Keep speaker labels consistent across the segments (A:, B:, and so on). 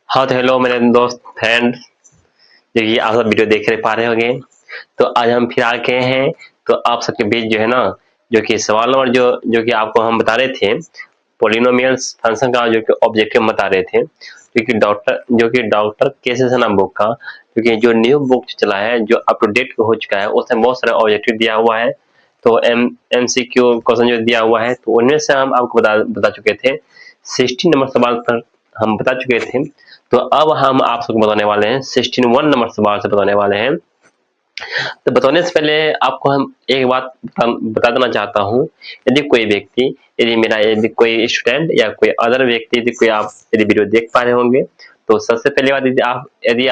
A: हाँ तो हेलो मेरे दोस्त फ्रेंड, जो ये आप सब वीडियो देख रहे पा रहे होंगे। तो आज हम फिर आ गए हैं। तो आप सबके बीच जो है ना, जो कि सवाल नंबर जो कि आपको हम बता रहे थे, पोलिनोमियल्स फंक्शन का जो कि ऑब्जेक्टिव बता रहे थे, जो कि डॉक्टर केसेसन बुक का, क्योंकि जो न्यू बुक चला है, जो अप टू डेट हो चुका है, उसमें बहुत सारा ऑब्जेक्टिव दिया हुआ है। तो एमसीक्यू क्वेश्चन जो दिया हुआ है, तो उनमें से हम आपको बता चुके थे। 16 नंबर सवाल पर हम बता चुके थे। तो अब हम आप सबको बताने वाले हैं 16 नंबर सवाल से बताने वाले हैं। तो बताने से पहले आपको हम एक बात बता देना चाहता हूँ। यदि कोई स्टूडेंट या कोई अदर व्यक्ति, यदि वीडियो देख पा रहे होंगे, तो सबसे पहले बात, यदि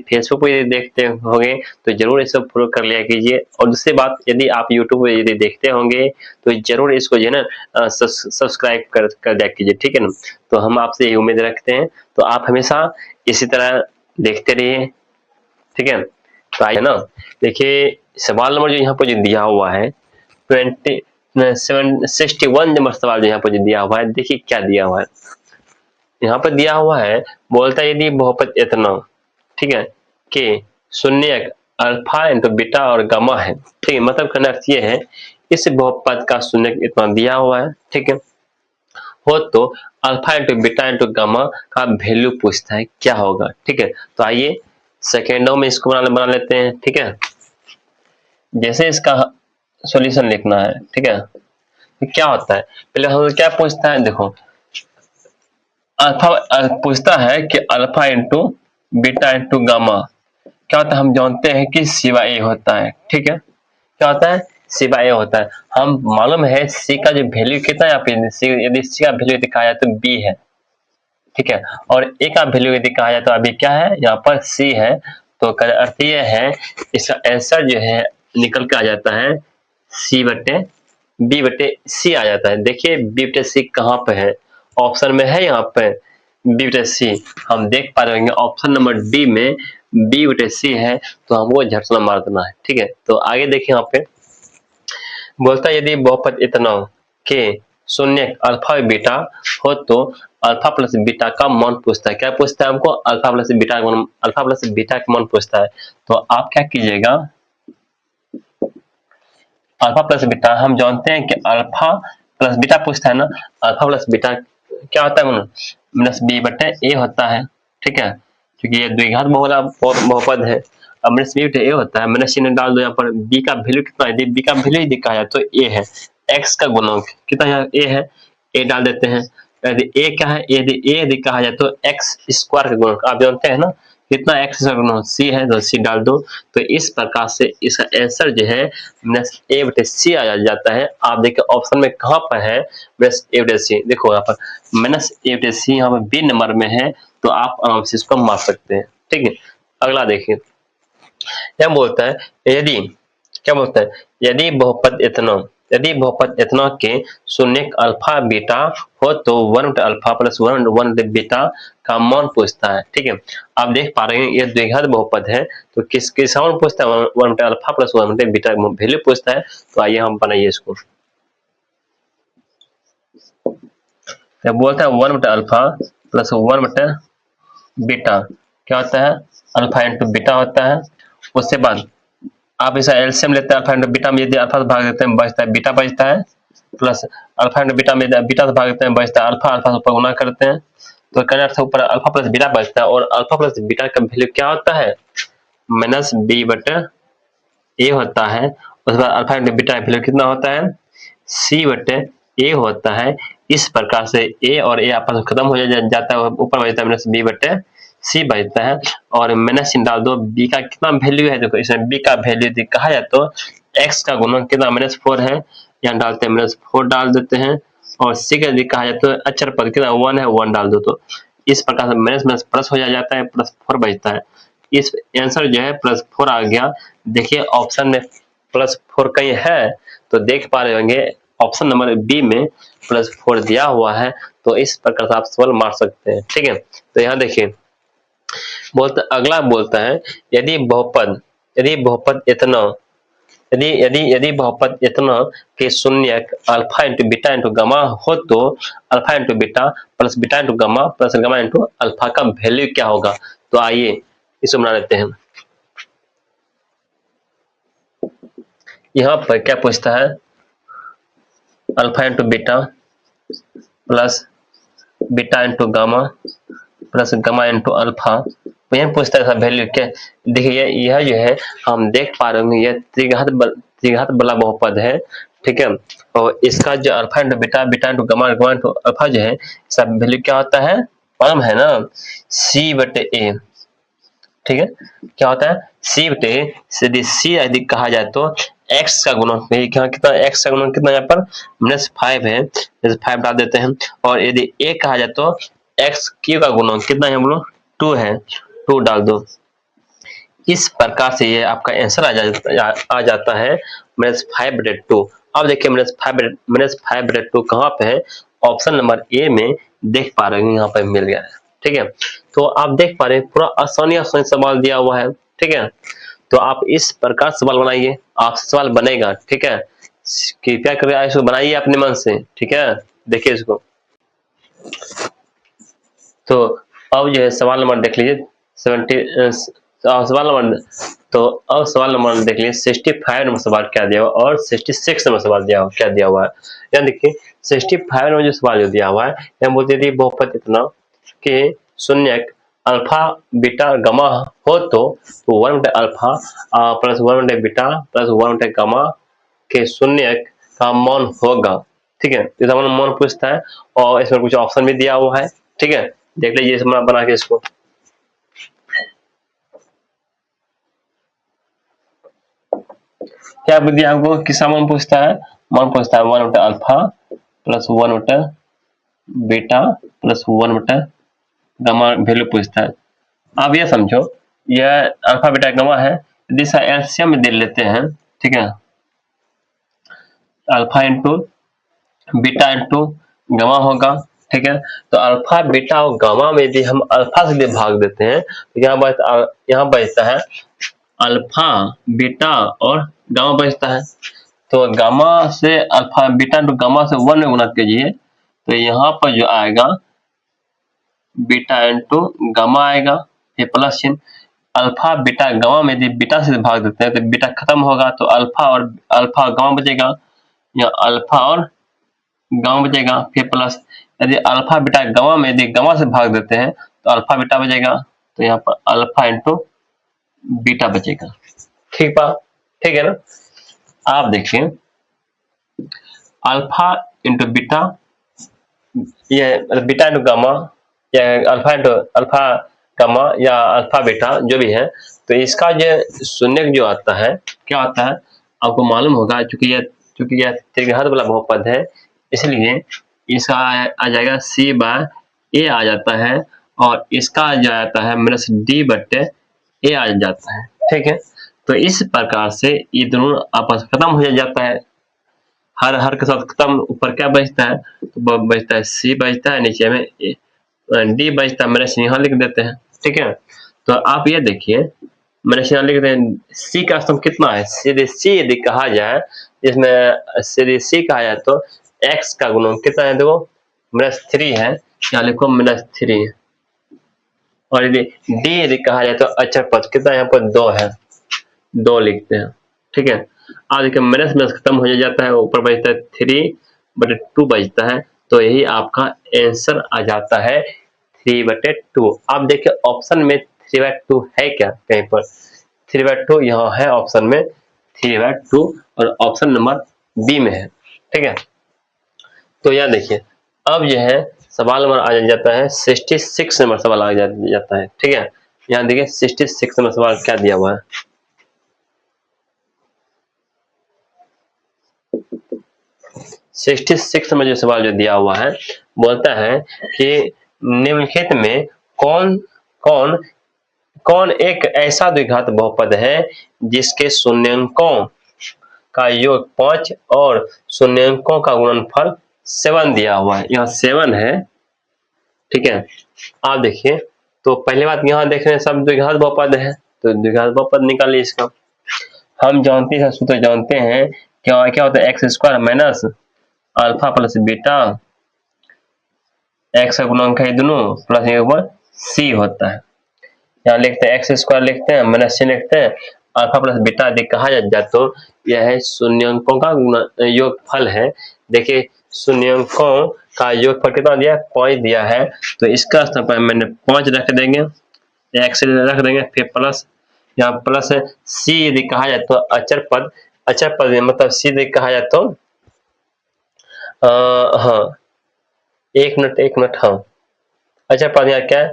A: फेसबुक पे देखते होंगे, तो जरूर इसको फॉलो कर लिया कीजिए। और दूसरी बात, यदि आप यूट्यूब पे यदि देखते होंगे, तो जरूर इसको जो है ना सब्सक्राइब कर दिया कीजिए, ठीक है ना। तो हम आपसे यही उम्मीद रखते हैं। तो आप हमेशा इसी तरह देखते रहिए, ठीक है। तो आइए ना, देखिए सवाल नंबर जो यहाँ पर जो दिया हुआ है 61 नंबर सवाल जो यहाँ पर जो दिया हुआ है, देखिए क्या दिया हुआ है। यहाँ पर दिया हुआ है, बोलता है यदि बहुपद इतना, ठीक है, कि शून्य अल्फा इंटू बीटा और गामा है, ठीक है। मतलब करना अर्थ ये है, इस बहुपद का शून्य इतना दिया हुआ है, ठीक है, हो तो alpha into beta into gamma का वैल्यू पूछता है क्या होगा, ठीक है। तो आइए सेकेंडों में इसको बना लेते हैं, ठीक है। जैसे इसका सॉल्यूशन लिखना है, ठीक है। तो क्या होता है, पहले हम क्या पूछता है, देखो अल्फा पूछता है कि alpha into beta into gamma क्या होता है। हम जानते हैं कि सिवा ए होता है, ठीक है। क्या होता है, सिवा ए होता है। हम मालूम है सी का जो वैल्यू कितना है, यदि सी का वैल्यू दिखाया जाए तो बी है, ठीक है। और ए का वैल्यू यदि कहा जाए तो अभी क्या है, यहाँ पर सी है। तो अर्थ ये है, इसका आंसर जो है निकल के आ जाता है सी बटे बी बटे सी आ जाता है। देखिए बी बटे सी कहाँ पे है, ऑप्शन में है यहाँ पे बी बटे सी। हम देख पा रहे होंगे ऑप्शन नंबर डी में बी बटे सी है। तो हमको झट से मार देना है, ठीक है। तो आगे देखिए, यहाँ पे बोलता है यदि बहुपद इतना के शून्य अल्फा बीटा हो, तो अल्फा प्लस बीटा का मान पूछता है। क्या पूछता है हमको, अल्फा प्लस बीटा का मान पूछता है। तो आप क्या कीजिएगा, अल्फा प्लस बीटा हम जानते हैं कि अल्फा प्लस बीटा पूछता है ना। अल्फा प्लस बीटा क्या होता है, माइनस बी बटे ए होता है, ठीक है, क्योंकि ये द्विघात बहुपद है। अब माइनस बी बटे ए होता है, माइनस चिन्ह डाल दो यहाँ पर। बी का वैल्यू कितना है, बी का वैल्यू दिखा जाए तो ए है। एक्स का गुणक कितना है, ए है, ए डाल देते हैं। यदि ए क्या है, यदि कहा जाए तो एक्स स्क्वायर का गुणक आप जानते हैं ना, कितना एक्स सी है, तो सी डाल दो। तो इस प्रकार से इसका आंसर जो है माइनस ए बटे सी आ जाता है। आप देखिए ऑप्शन में कहाँ पर है माइनस ए बटे सी, देखो यहाँ पर माइनस ए बटे सी यहाँ पर बी नंबर में है। तो आप आराम से इसको मार सकते हैं, ठीक है। अगला देखिए, क्या बोलता है, यदि क्या बोलता है, यदि बहुपद इतना के शून्य अल्फा बीटा हो, तो 1 अल्फा प्लस 1 बीटा का मान पूछता है, ठीक है। आप देख पा रहे हैं ये द्विघात बहुपद है। तो किस मान पूछता है, 1 अल्फा प्लस 1 बीटा वैल्यू पूछता है। तो आइए हम बनाइए इसको। जब बोलता है 1 अल्फा प्लस 1 बीटा, क्या होता है, अल्फा इंटू बीटा होता है। उसके बाद आप इसे एलसीएम लेते हैं, अल्फा इंटू बीटा में यदि अल्फा से भाग देते हैं बचता है बीटा बचता है, प्लस अल्फा इंटू बीटा में बीटा से भाग देते हैं बचता है अल्फा, अल्फा से ऊपर गुणा करते हैं। तो कहने अर्थ ऊपर अल्फा प्लस बीटा बचता है, और अल्फा प्लस बीटा का वैल्यू क्या होता है, माइनस बी बटे ए होता है। उसके बाद अल्फा इंटू बीटा का वैल्यू कितना होता है, सी बटे ए होता है। इस प्रकार से ए और ए आपस में खत्म हो जाता है, ऊपर बचता है माइनस बी बटे सी बचता है। और माइनस चिन्ह डाल दो, बी का कितना वैल्यू है, देखो इसमें बी का वैल्यू यदि कहा जाए तो एक्स का गुणन कितना -4 है, यहाँ डालते हैं -4 डाल देते हैं। और सी का यदि कहा जाए तो अचर पद कितना 1 है, 1 डाल दो। तो इस प्रकार से माइनस माइनस प्लस हो जाता है, +4 बचता है। इस आंसर जो है +4 आ गया। देखिए ऑप्शन में +4 कहीं है, तो देख पा रहे होंगे ऑप्शन नंबर बी में +4 दिया हुआ है। तो इस प्रकार से आप सवाल मार सकते हैं, ठीक है। तो यहाँ देखिए अगला बोलता है, यदि बहुपद इतना यदि यदि यदि बहुपद इतना कि शून्य alpha into beta into gamma हो तो alpha into beta into gamma plus gamma into alpha का वैल्यू क्या होगा। तो आइए इसको बना लेते हैं। यहाँ पर क्या पूछता है, alpha into beta plus beta into gamma plus gamma into alpha. तो यह पूछता है वैल्यू क्या। देखिए यह जो है हम देख पा रहे हैं, यह त्रिघात वाला बहुपद है, ठीक है। और इसका जो alpha into beta beta into gamma gamma into alpha जो है, इसका वैल्यू क्या होता है, परम है ना, सी बटे ए, ठीक है। क्या होता है, सी बटे यदि सी यदि कहा जाए तो x का गुणन, कितना x का गुणन कितना, यहाँ पर -5 है, 5 डाल देते हैं। और यदि a कहा जाए तो x क्यू का गुणन कितना है, बोलो 2 है, 2 डाल दो। इस प्रकार से ये आपका आंसर आ जाता है -5/2। अब देखिए -5/2 कहाँ पे है, ऑप्शन नंबर ए में देख पा रहे हैं, यहाँ पर मिल गया है, ठीक है। तो आप देख पा रहे हैं पूरा आसानी सवाल दिया हुआ है, ठीक है। तो आप इस प्रकार सवाल बनाइए, आपसे सवाल बनेगा, ठीक है। कृपया करके इसको बनाइए अपने मन से, ठीक है। देखिए इसको, तो अब जो है सवाल नंबर देख लीजिए 70 सवाल नंबर, तो अब सवाल नंबर देख लीजिए 65 नंबर सवाल क्या दिया हुआ और 66 नंबर सवाल क्या दिया हुआ है। यहाँ देखिए 65 नंबर जो सवाल जो दिया हुआ है, यहाँ बोलते थे बहुपद इतना कि शून्य अल्फा बीटा गामा हो तो 1 बटे अल्फा प्लस 1 बटे बीटा प्लस 1 बटे गामा के शून्य का मान होगा, ठीक है। इस मान पूछता है और इसमें कुछ ऑप्शन भी दिया हुआ है, ठीक है। देख लीजिए बना के इसको। क्या दिया आपको, किसका मान पूछता है, मान पूछता है 1 बटा अल्फा प्लस 1 बटा बीटा प्लस 1 बटा गामा वैल्यू पूछता है। आप ये समझो यह अल्फा बीटा गामा है, यदि इसका एलसीएम दे लेते हैं, ठीक है, alpha into beta into gamma होगा, ठीक है। तो अल्फा बीटा और गामा में यदि हम अल्फा से भाग देते हैं तो यहाँ बचता है अल्फा बीटा और गामा बचता है। तो गामा से अल्फा बीटा इंटू गामा से 1 में गुना कीजिए, तो यहाँ पर जो आएगा बीटा इंटू गामा आएगा, ये प्लस चिन्ह। अल्फा बीटा गामा में यदि बीटा से भाग देते हैं तो बीटा खत्म होगा, तो अल्फा गामा बचेगा, या अल्फा और गामा बचेगा, फिर प्लस। यदि अल्फा बीटा गामा में यदि गामा से भाग देते हैं तो अल्फा बीटा बचेगा, तो यहाँ पर अल्फा इंटू बीटा बचेगा, ठीक है ना। आप देखिए अल्फा इंटू बीटा, ये बीटा इंटू गामा या अल्फा गामा या अल्फा बीटा जो भी है, तो इसका जो शून्य जो आता है क्या आता है आपको मालूम होगा, चूंकि यह त्रिघात वाला बहुपद है, इसलिए इसका आ जाएगा सी बाय ए आ जाता है, और इसका जो आता है -d बटे ए आ जाता है, ठीक है। तो इस प्रकार से ये दोनों आपस खत्म हो जाता है, हर के साथ खत्म, ऊपर क्या बचता है, तो बचता है सी बचता है, नीचे में डी बचता है, मैंने यहाँ लिख देते हैं, ठीक है। तो आप ये देखिए मैंने यहाँ लिख दें सी का स्तंभ कितना है, यदि सी यदि कहा जाए, इसमें यदि सी कहा जाए तो x का गुणन कितना है, देखो -3 है, यहाँ लिखो -3। और यदि डी यदि कहा जाए तो अचर पद कितना, यहाँ पर 2 है, 2 लिखते हैं, ठीक है। आज देखिए माइनस खत्म हो जाता है, ऊपर बचता है 3/2 बचता है, तो यही आपका आंसर आ जाता है 3/2। आप देखिए ऑप्शन में 3/2 है क्या, कहीं पर 3/2 यहाँ है ऑप्शन में 3/2, और ऑप्शन नंबर बी में है, ठीक है। तो यह देखिए अब यह है सवाल नंबर आ जाता है 66 नंबर सवाल आ जाता है, ठीक है। यहाँ देखिए 66 नंबर सवाल क्या दिया हुआ है, 66 में जो सवाल जो दिया हुआ है, बोलता है कि निम्नलिखित में कौन कौन कौन एक ऐसा द्विघात बहुपद है जिसके शून्यंकों का योग 5 और शून्यंकों का गुणनफल 7 दिया हुआ है। यहाँ 7 है, ठीक है। आप देखिए तो पहली बात यहाँ देख रहे हैं सब द्विघात बहुपद है, तो द्विघात बहुपद निकालिए इसका। हम जानते हैं, सूत्र जानते हैं, क्या क्या होता है, x square minus alpha plus beta, x का गुणांक है दोनों, प्लस के ऊपर सी होता है। यहाँ लिखते हैं एक्स स्क्वायर, लिखते हैं माइनस सी, लिखते हैं अल्फा प्लस बीटा यदि कहा जाए तो यह है शून्यंकों का योगफल है। देखिए शून्यंकों का योगफल कितना दिया है, 5 दिया है, तो इसका स्थान पर मैंने 5 रख देंगे, एक्स रख देंगे, फिर प्लस, यहाँ प्लस है सी यदि कहा जाए तो अचर पद, अचर पद मतलब सी यदि कहा जाए तो हाँ एक मिनट हाँ, अच्छा पद यहाँ क्या है,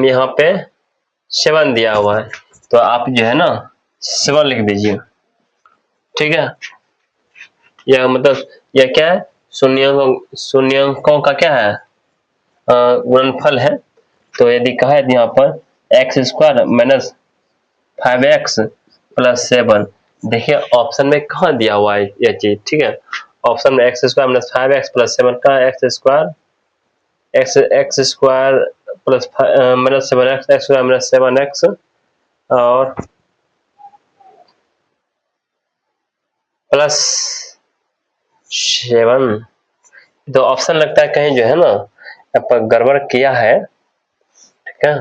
A: यहाँ पे 7 दिया हुआ है, तो आप जो है ना 7 लिख दीजिए, ठीक है। यह मतलब यह क्या है, शून्यंकों का क्या है, गुणनफल है। तो यदि कहा है यहाँ पर x square minus 5x plus 7, देखिए ऑप्शन में कहाँ दिया हुआ है यह चीज, ठीक है। ऑप्शन में x square minus 5x plus 7 का x square plus minus 7x, x square minus 7x और प्लस 7, तो ऑप्शन लगता है कहीं जो है ना यहाँ पर गड़बड़ किया है, ठीक है।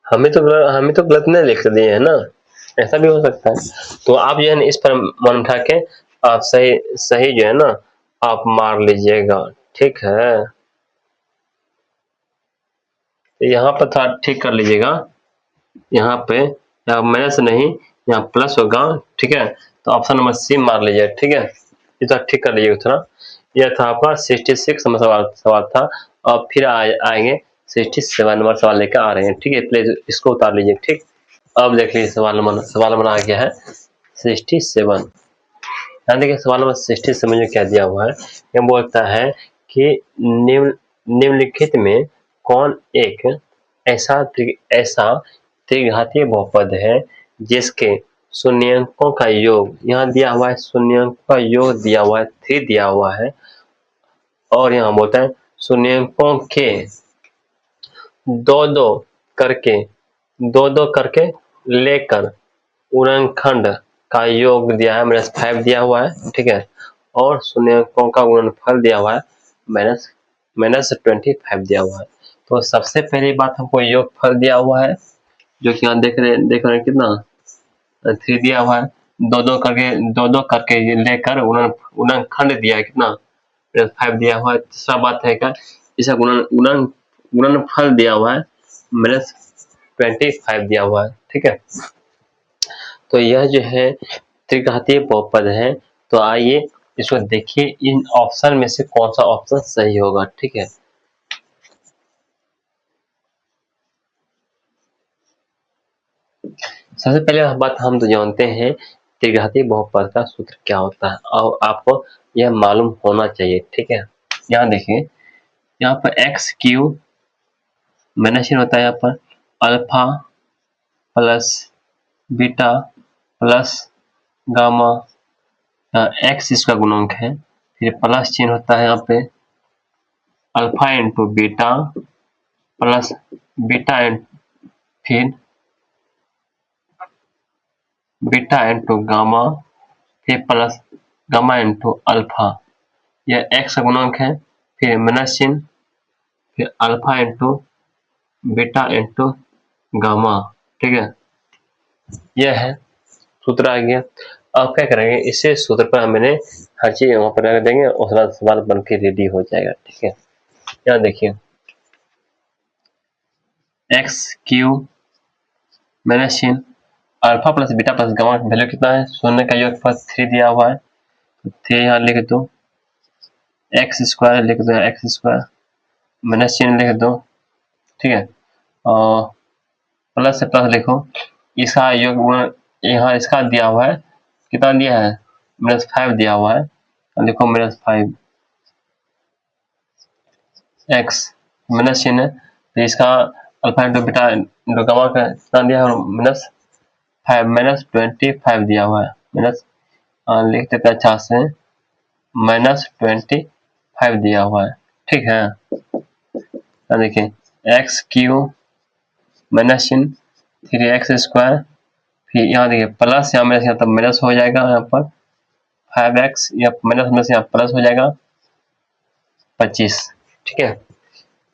A: हमें तो गलत नहीं लिख दिए है ना, ऐसा भी हो सकता है। तो आप जो है ना इस पर मन उठा के आप सही सही जो है ना आप मार लीजिएगा, ठीक है। तो यहाँ पर थोड़ा ठीक कर लीजिएगा, यहाँ पे यहाँ माइनस नहीं, यहाँ प्लस होगा, ठीक है। तो ऑप्शन नंबर सी मार लीजिए, ठीक है। इतना ठीक कर लीजिएगा थोड़ा। यह था आपका 66 नंबर सवाल था। और फिर आएंगे 67 नंबर सवाल लेकर आ रहे हैं, ठीक है। प्लीज इसको उतार लीजिए, ठीक। अब देख लीजिए सवाल नंबर आ गया है 67। ध्यान देखिए सवाल नंबर 67 में क्या दिया हुआ है, यह बोलता है कि निम्नलिखित में कौन एक ऐसा त्रिघातीय बहुपद है जिसके शून्यंकों का योग, यहाँ दिया हुआ है शून्यंकों का योग दिया हुआ है 3 दिया हुआ है, और यहाँ बोलता है शून्यंकों के दो दो करके लेकर गुणनखंड का योग दिया है -5 दिया हुआ है, ठीक है। और शून्यंकों का गुणनफल दिया हुआ है -25 दिया हुआ है। तो सबसे पहली बात हमको योगफल दिया हुआ है, जो कि यहाँ देख रहे हैं कितना 3 दिया हुआ है, दो करके लेकर गुणनखंड दिया है कितना 5 दिया हुआ है। तीसरा बात है क्या, इसका गुणनफल दिया हुआ है -25 दिया हुआ है, ठीक है। तो यह जो है त्रिघातीय बहुपद है। तो आइए इसको देखिए, इन ऑप्शन में से कौन सा ऑप्शन सही होगा, ठीक है। सबसे पहले बात हम तो जानते हैं त्रिघातीय बहुपद का सूत्र क्या होता है, और आपको यह मालूम होना चाहिए, ठीक है। यहाँ देखिए, यहाँ पर एक्स क्यू माइनस होता है, यहाँ पर alpha plus beta plus gamma, x इसका गुणांक है, फिर प्लस चिन्ह होता है यहाँ पे alpha into beta plus beta फिर बीटा इंटू गामा, फिर प्लस गामा इंटू अल्फा, यह एक्स का गुणांक है, फिर माइनस चिन्ह, फिर alpha into beta into gamma, ठीक है। यह है सूत्र आ गया। अब क्या करेंगे, इसे सूत्र पर मैंने हर चीज वहां पर रख देंगे और सवाल बन के रेडी हो जाएगा, ठीक है। यहाँ देखिए एक्स क्यू माइनस चिन्ह alpha plus beta plus gamma का वैल्यू कितना है, शून्य का योगफल 3 दिया हुआ है, तो 3 यहाँ लिख दो, एक्स स्क्वायर लिख दो, एक्स स्क्वायर माइनस चिन्ह लिख दो, ठीक है। और प्लस से प्लस लिखो, इसका योग गुण यहाँ इसका दिया हुआ है, कितना दिया है -5 दिया हुआ है, लिखो -5 एक्स माइनस चिन्ह है, तो इसका alpha into beta into gamma का कितना दिया है -25 दिया हुआ है, माइनस लिख देते हैं अच्छा से -25 दिया हुआ है, ठीक है। देखिए एक्स क्यू माइनस चिन्ह 3x स्क्वायर, फिर यहाँ देखिए प्लस, यहाँ माइनस, यहाँ तब माइनस हो जाएगा, यहाँ पर 5x, या माइनस में से यहाँ प्लस हो जाएगा 25। ठीक है,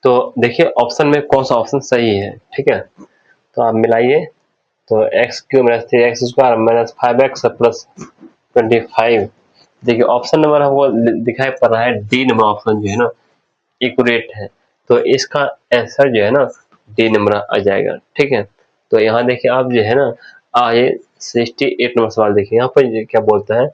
A: तो देखिए ऑप्शन में कौन सा ऑप्शन सही है। ठीक है, तो आप मिलाइए, तो x Q minus 3x square minus 5x plus 25। देखिए ऑप्शन नंबर हमको दिखाई पड़ रहा है डी नंबर ऑप्शन जो है ना इक्यूरेट है, तो इसका आंसर जो है ना डी नंबर आ जाएगा। ठीक है, तो यहाँ देखिए आप जो है ना आगे 68 नंबर सवाल देखिए, यहाँ पर क्या बोलता है,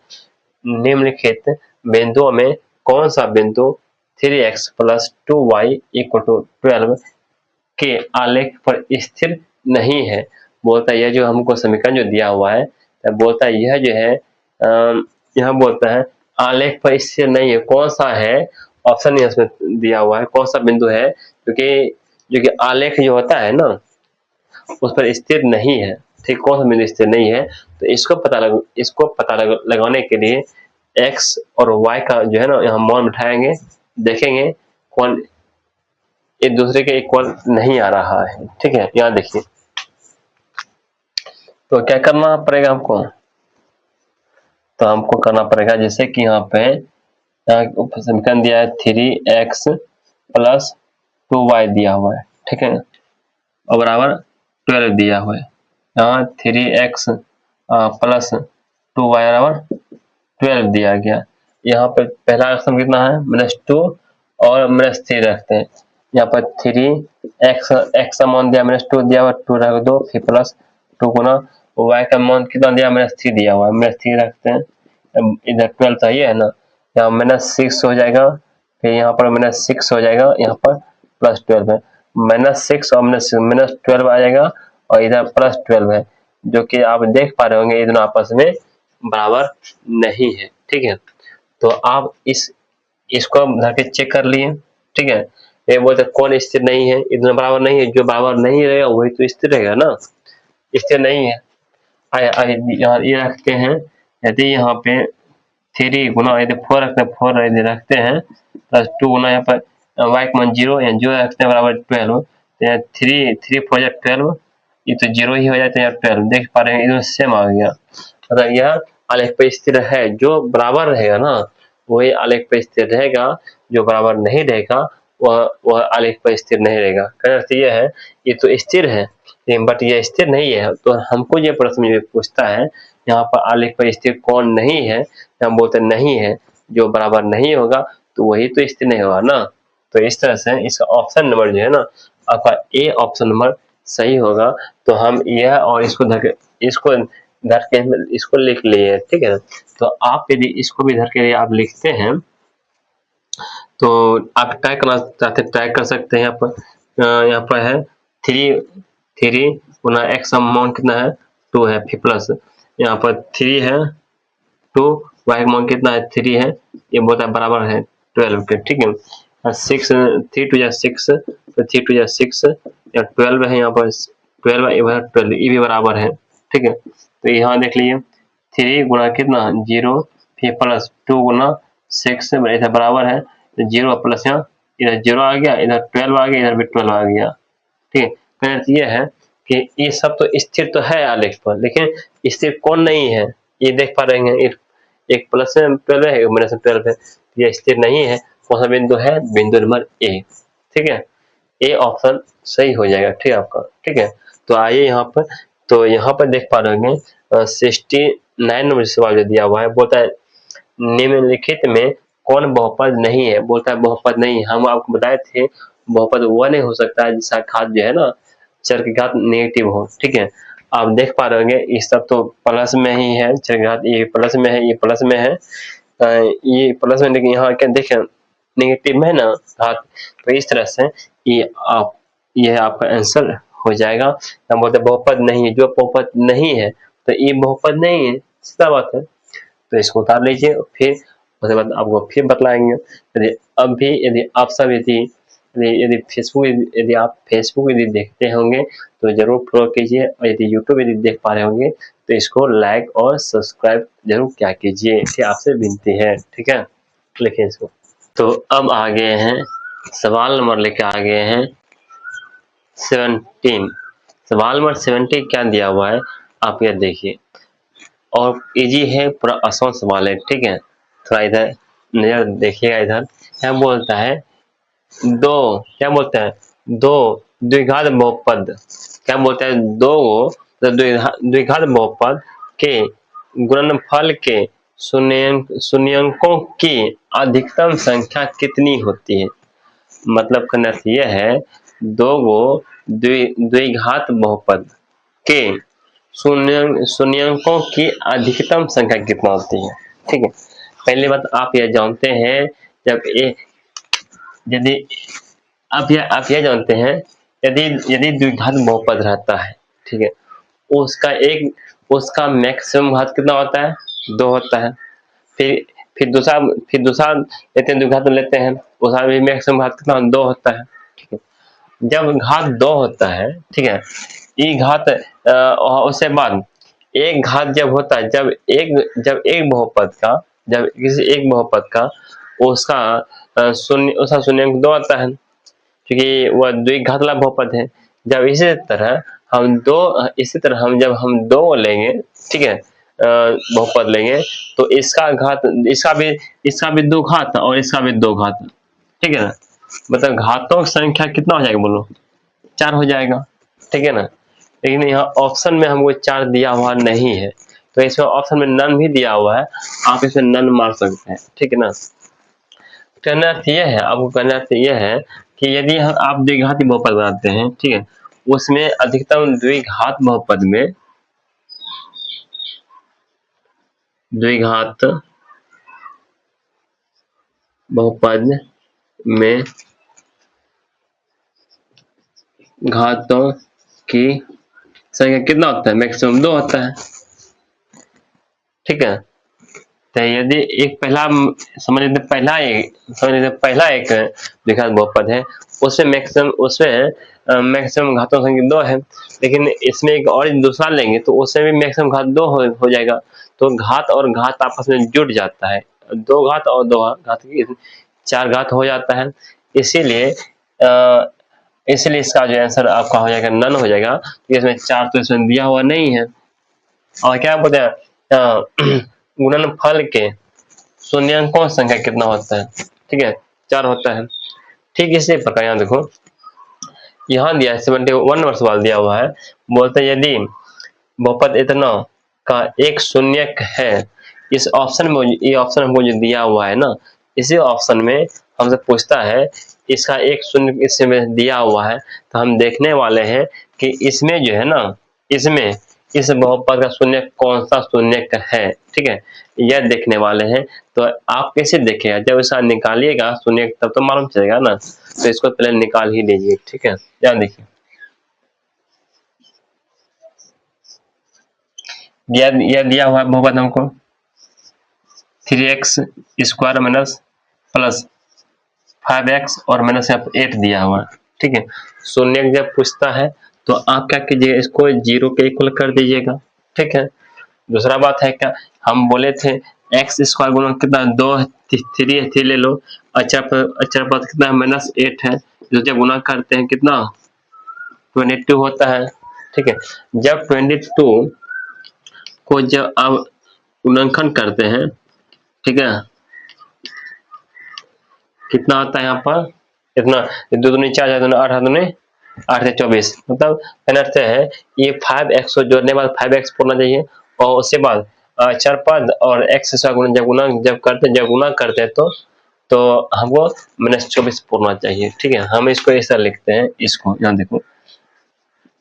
A: निम्नलिखित बिंदुओं में कौन सा बिंदु 3x plus 2y equal to 12 के आलेख पर स्थिर नहीं है। बोलता है यह जो हमको समीकरण जो दिया हुआ है, बोलता है यह जो है यहाँ बोलता है आलेख पर स्थिर नहीं है। कौन सा है ऑप्शन नहीं इसमें दिया हुआ है, कौन सा बिंदु है क्योंकि जो कि आलेख जो होता है ना उस पर स्थिर नहीं है। ठीक, कौन सा बिंदु स्थिर नहीं है, तो इसको पता लगाने के लिए x और y का जो है ना यहाँ मान बिठाएंगे, देखेंगे कौन एक दूसरे के इक्वल नहीं आ रहा है। ठीक है, यहाँ देखिए, तो क्या करना पड़ेगा हमको, तो हमको करना पड़ेगा जैसे कि यहाँ पे समीकरण दिया है 3x प्लस 2y दिया हुआ है। ठीक है, और बराबर 12 दिया हुआ है। यहाँ 3x प्लस 2y बराबर 12 दिया गया। यहाँ पे पहला सम कितना है -2 और -3 रखते हैं। यहाँ पर 3x का मान दिया -2 दिया हुआ, 2 रख दो, फिर प्लस 2 गुना y का मान कितना दिया -3 दिया हुआ है, -3 रखते हैं। इधर 12 चाहिए है ना, यहाँ -6 हो जाएगा, फिर यहाँ पर -6 हो जाएगा, यहाँ पर +12 है, -6 और -12 आ जाएगा, और इधर +12 है, जो कि आप देख पा रहे होंगे ये दोनों आपस में बराबर नहीं है। ठीक है, तो आप इसको धर के चेक कर लिए। ठीक है, ये बोलते कौन स्थिर नहीं है, ये दोनों बराबर नहीं है, जो बराबर नहीं रहेगा वही तो स्थिर रहेगा ना, स्थिर नहीं है। यहाँ ये रखते हैं, यदि यहाँ पे 3 गुना यदि 4 रखते हैं, 4 यदि रखते हैं प्लस 2 गुना यहाँ पर y का मान 0 या 0 रखते हैं बराबर 12, तो यहाँ 3 4 जा 12, ये तो 0 ही हो जाता है, यहाँ 12 देख पा रहे हैं, इधर सेम आ गया। मतलब यह आलेख पर स्थिर है, जो बराबर रहेगा ना वही आलेख पर स्थिर रहेगा, जो बराबर नहीं रहेगा वह आलेख पर स्थिर नहीं रहेगा। कहने अर्थ यह है ये तो स्थिर है बट ये स्थिर नहीं है, तो हमको ये प्रश्न पूछता है यहाँ पर आलेख पर स्थिर कौन नहीं है, हम बोलते नहीं है, जो बराबर नहीं होगा तो वही तो स्थिर नहीं होगा ना। तो इस तरह से इसका ऑप्शन नंबर जो है ना आपका ए ऑप्शन नंबर सही होगा। तो हम यह और इसको धर के इसको लिख लिए। ठीक है, तो आप यदि इसको भी धर के आप लिखते हैं तो आप ट्राई करना चाहते ट्राई कर सकते हैं। यहाँ पर है 3 गुना x अमाउंट कितना है 2 है, फिर प्लस यहाँ पर 3 है 2, y का मान कितना है 3 है, ये बोलता है बराबर है 12 के। ठीक है, 6 3 2 6, तो 3 2 6 या 12 है, यहाँ पर 12 ये भी बराबर है। ठीक है, तो यहाँ देख लीजिए 3 गुना कितना 0, फिर प्लस 2 गुना 6 इधर बराबर है, तो 0 प्लस यहाँ इधर 0 आ गया, इधर 12 आ गया, इधर भी 12 आ गया। ठीक है, कहना यह है कि ये सब तो स्थिर तो है आलेख पर, लेकिन स्थिर कौन नहीं है ये देख पा रहे हैं, एक प्लस में 12 है, एक माइनस में 12 है, ये स्थिर नहीं है। कौन सा बिंदु है, बिंदु नंबर ए। ठीक है, ए ऑप्शन सही हो जाएगा। ठीक है आपका। ठीक है, तो आइए यहाँ पर, तो यहाँ पर देख पा रहे होंगे 69 नंबर सवाल जो दिया हुआ है, बोलता है निम्नलिखित में कौन बहुपद नहीं है। बोलता है बहुपद नहीं, हम आपको बताए थे बहुपद वह नहीं हो सकता है जिसका घात जो है ना चर की घात नेगेटिव हो। ठीक है, आप देख पा रहे होंगे इस सब तो प्लस में ही है, चर की घात ये प्लस में है, ये प्लस में है, ये प्लस में, लेकिन यहाँ क्या देखें नेगेटिव में है ना घात, तो इस तरह से ये आपका आंसर हो जाएगा। हम बोलते बहुपद नहीं है, जो बहुपद नहीं है तो ये बहुपद नहीं है, सीधा बात है। तो इसको उतार लीजिए, फिर उसके बाद आपको फिर बतलाएंगे। यदि आप सब यदि आप फेसबुक यदि देखते होंगे तो जरूर फॉलो कीजिए, और यदि यूट्यूब यदि देख पा रहे होंगे तो इसको लाइक और सब्सक्राइब जरूर क्या कीजिए, ठीक आपसे विनती है। ठीक है, लिखिए इसको। तो अब आ गए हैं सवाल नंबर लेके आ गए हैं 17। सवाल नंबर 70 क्या दिया हुआ है आप ये देखिए, और इजी है, पूरा आसान सवाल है, ठीक है। थोड़ा इधर नजर देखिएगा, इधर क्या बोलता है, दो, क्या बोलता है, दो द्विघात बहुपद, क्या बोलता है, दो द्विघात बहुपद के गुणनफल के शून्यंकों की अधिकतम संख्या कितनी होती है। मतलब कहना यह है, दो गो द्विघात बहुपद के शून्यंकों की अधिकतम संख्या कितना होती है, ठीक है। पहली बात आप यह जानते हैं, जब यदि आप यह जानते हैं, यदि यदि द्विघात बहुपद रहता है, ठीक है, उसका मैक्सिमम घात कितना होता है, 2 होता है। फिर दूसरा लेते हैं, द्विघात लेते हैं, उसका भी मैक्सिमम घात कितना 2 होता है, ठीक है। जब घात 2 होता है, ठीक है, ये घात उसके बाद एक घात जब होता है, जब एक बहुपद का, जब किसी एक बहुपद का उसका शून्यंक 2 आता है, क्योंकि वह द्विघात वाला बहुपद है। जब इसी तरह हम जब हम 2 लेंगे, ठीक है, बहुपद लेंगे, तो इसका भी 2 घात और इसका भी 2 घात, ठीक है ना। मतलब घातों की संख्या कितना हो जाएगा बोलो, 4 हो जाएगा, ठीक है ना। लेकिन यहाँ ऑप्शन में हमको 4 दिया हुआ नहीं है, तो इसमें ऑप्शन में नन भी दिया हुआ है, आप इसमें नन मार सकते हैं, ठीक है ना। कहना अर्थ यह है, आपको कहना अर्थ यह है कि यदि आप द्विघाती बहुपद बनाते हैं, ठीक है, उसमें अधिकतम द्विघात बहुपद में घातों की संख्या कितना होता है, मैक्सिमम 2 होता है, ठीक है। तो यदि एक समझ लेते पहला एक द्विघात बहुपद है, उसमें मैक्सिमम घातों की संख्या 2 है, लेकिन इसमें एक और दूसरा लेंगे तो उसमें भी मैक्सिमम घात 2 हो जाएगा, तो घात और घात आपस में जुड़ जाता है, 2 घात और 2 घात की 4 घात हो जाता है। इसीलिए इसका जो आंसर आपका हो जाएगा नन हो जाएगा, इसमें 4 तो इसमें दिया हुआ नहीं है। और क्या बोलते हैं, गुणनफल के शून्यंकों की संख्या कितना होता है, ठीक है, 4 होता है। ठीक इसी प्रकार यहाँ देखो, यहाँ दिया है 71 नंबर सवाल दिया हुआ है, बोलते हैं यदि बहुपद इतना का एक शून्यक है, इस ऑप्शन में, ये ऑप्शन हमको जो दिया हुआ है ना, इसी ऑप्शन में हमसे पूछता है इसका एक शून्य इसमें दिया हुआ है, तो हम देखने वाले हैं कि इसमें जो है ना, इसमें इस बहुपद का शून्य कौन सा शून्यक है, ठीक है, यह देखने वाले हैं। तो आप कैसे देखेगा, जब इसका निकालिएगा शून्य तब तो मालूम चलेगा ना, तो इसको पहले निकाल ही लीजिए, ठीक है। यहाँ देखिए यह दिया हुआ है बहुपद हमको 3x square minus plus 5x और माइनस 8 दिया हुआ है, ठीक है। शून्य जब पूछता है तो आप क्या कीजिएगा, इसको 0 के इक्वल कर दीजिएगा, ठीक है। दूसरा बात है क्या, हम बोले थे एक्स स्क्वायर गुना कितना 2 3 ले लो, अचर पद कितना है -8 है, जो जब गुना करते हैं कितना 22 होता है, ठीक है। जब 22 को जब आप गुणनखंड करते हैं, ठीक है, कितना आता है यहाँ पर, इतना 2 दूनी 4 दूनी 8 दूनी 8 से 24, मतलब अर्थ है ये 5x को जोड़ने के बाद 5x पूर्णा चाहिए, और उसके बाद चर पद और x से जब गुना करते हैं तो हमको -24 पूर्णा चाहिए, ठीक है। हम इसको ऐसा लिखते हैं, इसको यहाँ देखो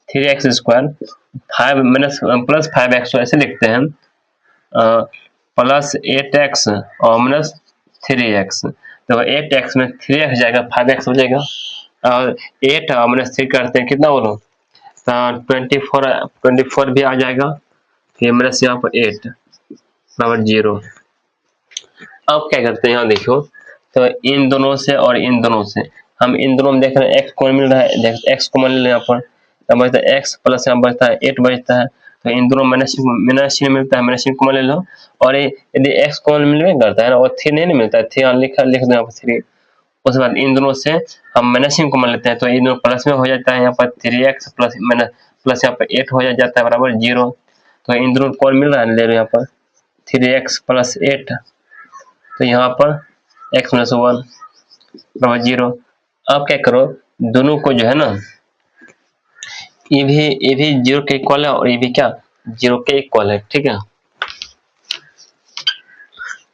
A: 3x square 5 minus plus 5x ऐसे लिखते हैं, प्लस 8x और माइनस 3x, तो 8x में 3x जाएगा, 5x हो जाएगा, और 8 और माइनस 3 करते हैं कितना बोलो, 24 भी आ जाएगा, फिर माइनस यहाँ पर 8 बराबर 0। अब क्या करते हैं, यहाँ देखो, तो इन दोनों से और इन दोनों से हम इन दोनों में देख रहे हैं x कॉमन मिल रहा है, x कॉमन ले लें, यहाँ पर बचता है x प्लस यहाँ बचता है 8 बचता है, तो इन दोनों माइनस चिन्ह मिलता है, माइनस चिन्ह कॉमन ले लो, और यदि x कॉमन मिलने करता है ना, और 3 नहीं मिलता है, 3 लिख दो यहाँ पर 3, उसके बाद इन दोनों से हम माइनस चिन्ह कॉमन लेते हैं, तो इन दोनों प्लस में हो जाता है, यहाँ पर 3x प्लस प्लस यहाँ पर 8 हो जाता है बराबर 0। तो इन दोनों कौन मिल रहा है, ले लो यहाँ पर 3x प्लस 8, तो यहाँ पर x माइनस 1 बराबर 0। अब क्या करो, दोनों को जो है ना, ये भी 0 के इक्वल है और ये भी क्या 0 के इक्वल है, ठीक है।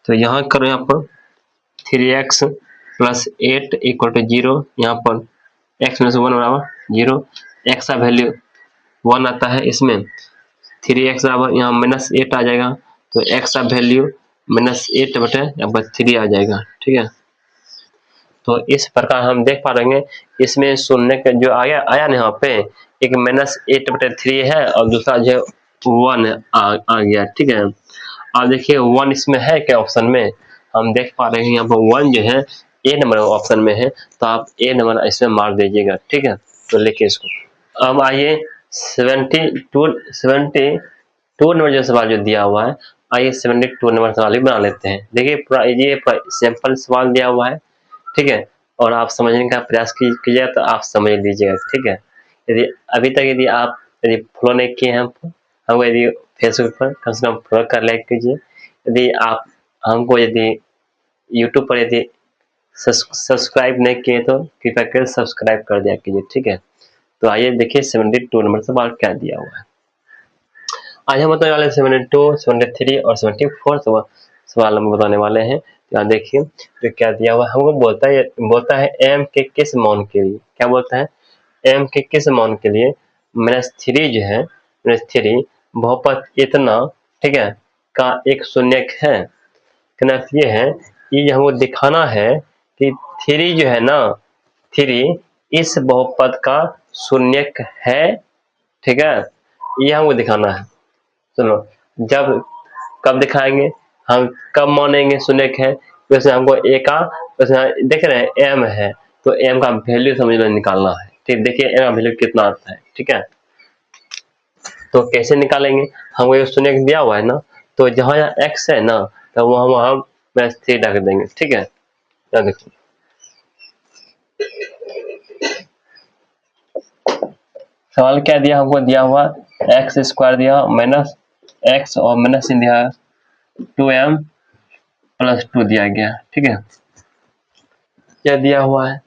A: तो यहाँ करो, यहाँ पर 3x प्लस 8 इक्वल टू 0, यहाँ पर x माइनस 1 बराबर 0, x का वैल्यू 1 आता है, इसमें 3x बराबर यहाँ माइनस 8 आ जाएगा, तो x का वैल्यू माइनस 8 बटे यहाँ पर 3 आ जाएगा, ठीक है। तो इस प्रकार हम देख पा रहे हैं, इसमें शून्य का जो आया ना यहाँ पे, एक माइनस 8 बटे 3 है और दूसरा जो 1 आ गया, ठीक है। अब देखिए 1 इसमें है क्या ऑप्शन में, हम देख पा रहे हैं यहाँ पर 1 जो है ए नंबर ऑप्शन में है, तो आप ए नंबर इसमें मार दीजिएगा, ठीक है। तो लिखिए इसको। अब आइए 72 नंबर जो सवाल जो दिया हुआ है, आइए 72 नंबर सवाल भी बना लेते हैं। देखिए पूरा ये सिंपल सवाल दिया हुआ है, ठीक है, और आप समझने का प्रयास कीजिए तो आप समझ लीजिएगा, ठीक है। यदि अभी तक यदि आप फॉलो नहीं किए हैं हमको यदि फेसबुक पर कम से कम फॉलो कर लाइक कीजिए। यदि आप हमको यदि यूट्यूब पर यदि सब्सक्राइब नहीं किए तो कृपया कर सब्सक्राइब कर दिया कीजिए, ठीक है। तो आइए देखिए 72 नंबर सवाल क्या दिया हुआ है। आज हम बताने वाले 72, 73 और 74 सवाल हम बताने वाले हैं। यहाँ देखिए तो क्या दिया हुआ है, हमको बोलता है m के किस मान के लिए, क्या बोलता है m के किस मान के लिए -3 जो है -3 बहुपद इतना, ठीक है, का एक शून्यक है। कहना ये है, ये हमको दिखाना है कि 3 जो है ना, 3 इस बहुपद का शून्यक है, ठीक है, ये हमको दिखाना है। सुनो, जब कब दिखाएंगे हम, कब मानेंगे शून्यक है, वैसे हमको ए का देख रहे हैं m है, तो m का वैल्यू समझ लो निकालना है, ठीक। देखिए m का वैल्यू कितना आता है, ठीक है। तो कैसे निकालेंगे, हमको ये शून्यक दिया हुआ है ना, तो जहाँ यहाँ x है ना, तो वहाँ -3 रख देंगे, ठीक है। यहाँ देखो सवाल क्या दिया, हमको दिया हुआ एक्स स्क्वायर दिया माइनस एक्स और माइनस दिया 2m प्लस 2 दिया गया, ठीक है। क्या दिया हुआ है,